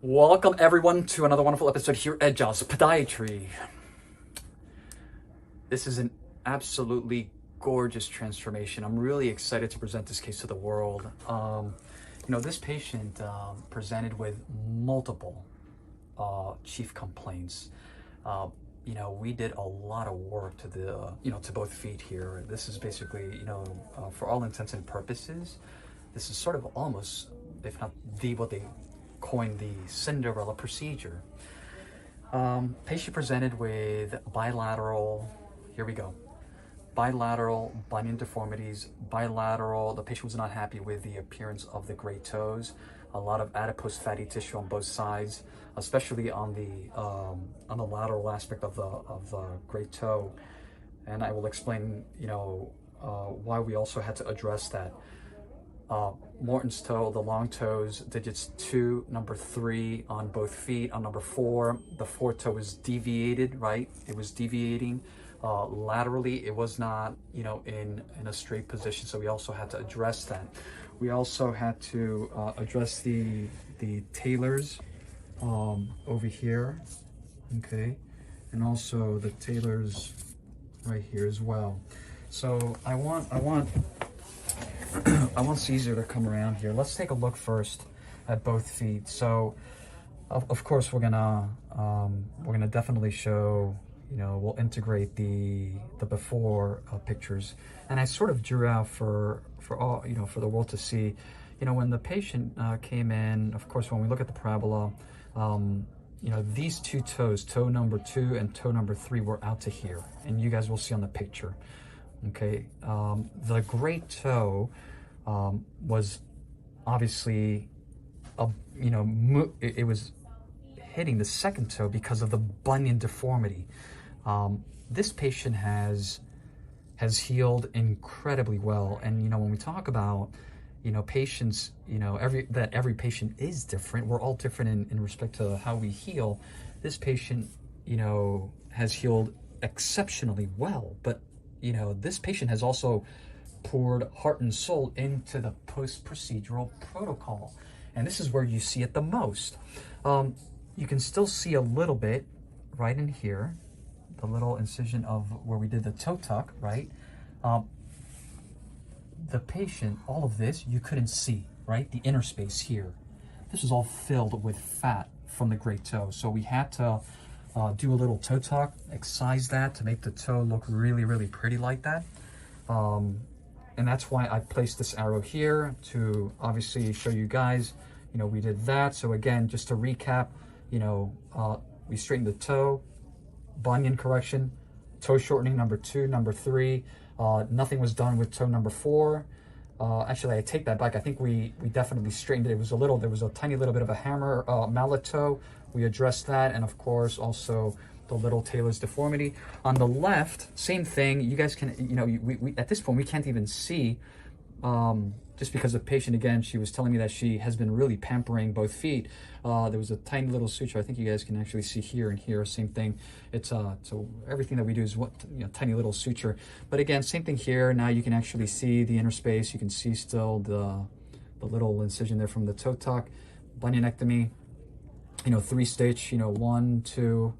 Welcome everyone to another wonderful episode here at Jaws Podiatry. This is an absolutely gorgeous transformation. I'm really excited to present this case to the world. This patient presented with multiple chief complaints. We did a lot of work to to both feet here. This is basically, for all intents and purposes, this is sort of almost, if not what they coined the Cinderella procedure. Patient presented with bilateral bunion deformities. The patient was not happy with the appearance of the great toes. A lot of adipose fatty tissue on both sides, especially on the lateral aspect of the great toe. And I will explain, why we also had to address that. Morton's toe, the long toes, digits 2, number 3 on both feet. On number 4, the fourth toe is deviated, right? It was deviating laterally. It was not, in a straight position. So we also had to address that. We also had to address the talers over here, okay, and also the talers right here as well. So I want Caesar to come around here. Let's take a look first at both feet. So, of course, we're gonna definitely show. We'll integrate the before pictures, and I sort of drew out for all for the world to see. When the patient came in, of course, when we look at the parabola, these two toes, toe number 2 and toe number 3, were out to here, and you guys will see on the picture. Okay, the great toe was obviously, it was hitting the second toe because of the bunion deformity. This patient has healed incredibly well, and when we talk about patients, every patient is different. We're all different in respect to how we heal. This patient, has healed exceptionally well, but this patient has also poured heart and soul into the post-procedural protocol. And this is where you see it the most. You can still see a little bit right in here, the little incision of where we did the toe tuck, right? The patient, all of this, you couldn't see, right? The inner space here. This is all filled with fat from the great toe. So we had to do a little toe tuck, excise that to make the toe look really, really pretty like that. And that's why I placed this arrow here to obviously show you guys, we did that. So again, just to recap, we straightened the toe, bunion correction, toe shortening number 2, number 3. Nothing was done with toe number 4. Actually, I take that back. I think we definitely straightened it. There was a tiny little bit of a hammer mallet toe. We addressed that, and of course also the little talus deformity. On the left, same thing. You guys can, we at this point we can't even see, just because the patient, again, she was telling me that she has been really pampering both feet. There was a tiny little suture. I think you guys can actually see here and here. Same thing. It's so everything that we do is tiny little suture. But again, same thing here. Now you can actually see the inner space. You can see still the little incision there from the toe tuck. Bunionectomy. 3-stitch. 1, 2,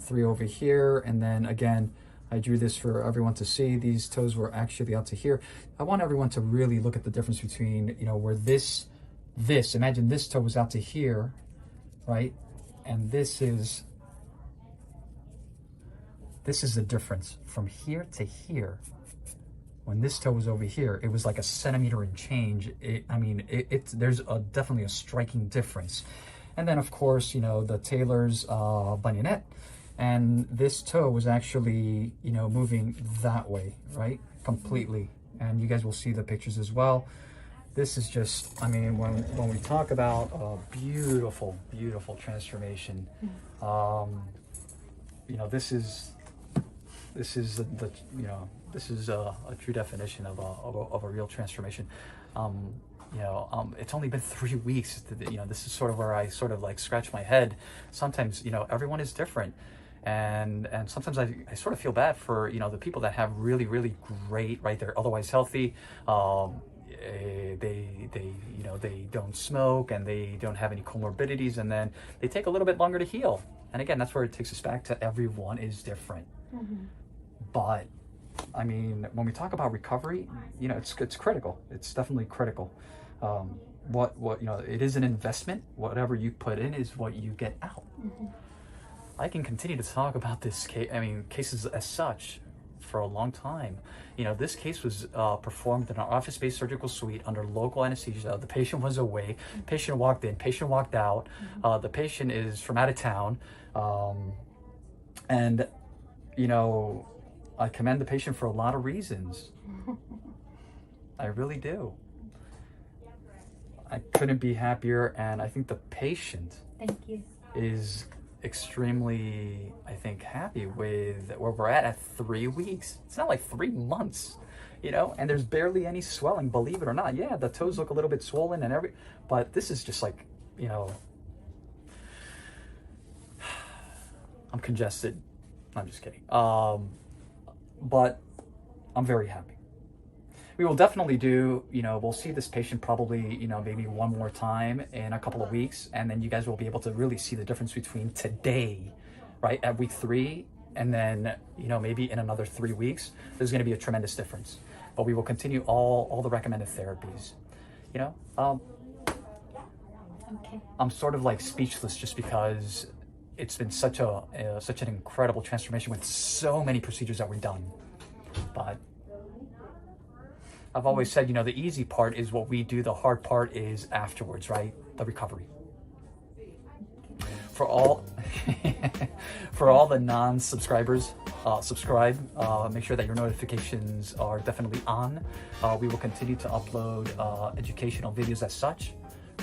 3 over here, and then again, I drew this for everyone to see. These toes were actually out to here. I want everyone to really look at the difference between, where this, imagine this toe was out to here, right? And this is the difference from here to here. When this toe was over here, it was like a centimeter and change. There's definitely a striking difference. And then, of course, the tailor's bunionette. And this toe was actually, moving that way, right? Completely. And you guys will see the pictures as well. This is just, when we talk about a beautiful, beautiful transformation, this is a true definition of a real transformation. It's only been 3 weeks. This is sort of where I sort of like scratch my head. Sometimes, everyone is different. And sometimes I sort of feel bad for, the people that have really, really great, right? They're otherwise healthy. they don't smoke and they don't have any comorbidities, and then they take a little bit longer to heal. And again, that's where it takes us back to everyone is different. But I mean, when we talk about recovery, it's critical. It's definitely critical. It is an investment. Whatever you put in is what you get out. I can continue to talk about this case, cases as such for a long time. This case was performed in an office-based surgical suite under local anesthesia. The patient was away. Patient walked in, patient walked out. The patient is from out of town. And I commend the patient for a lot of reasons. I really do. I couldn't be happier, and I think the patient is extremely, happy with where we're at 3 weeks. It's not like 3 months, and there's barely any swelling, believe it or not. Yeah, the toes look a little bit swollen but this is just like, I'm congested. I'm just kidding. But I'm very happy. We will definitely do, we'll see this patient probably, maybe one more time in a couple of weeks. And then you guys will be able to really see the difference between today, right, at week 3, and then, maybe in another 3 weeks, there's going to be a tremendous difference. But we will continue all the recommended therapies, Okay. I'm sort of like speechless just because it's been such an incredible transformation with so many procedures that were done. But I've always said, the easy part is what we do. The hard part is afterwards, right? The recovery. For all the non-subscribers, subscribe. Make sure that your notifications are definitely on. We will continue to upload educational videos as such.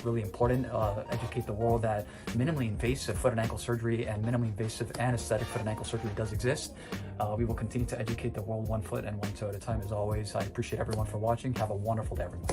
Really important, educate the world that minimally invasive foot and ankle surgery and minimally invasive anesthetic foot and ankle surgery does exist. We will continue to educate the world 1 foot and 1 toe at a time. As always, I appreciate everyone for watching. Have a wonderful day, everyone.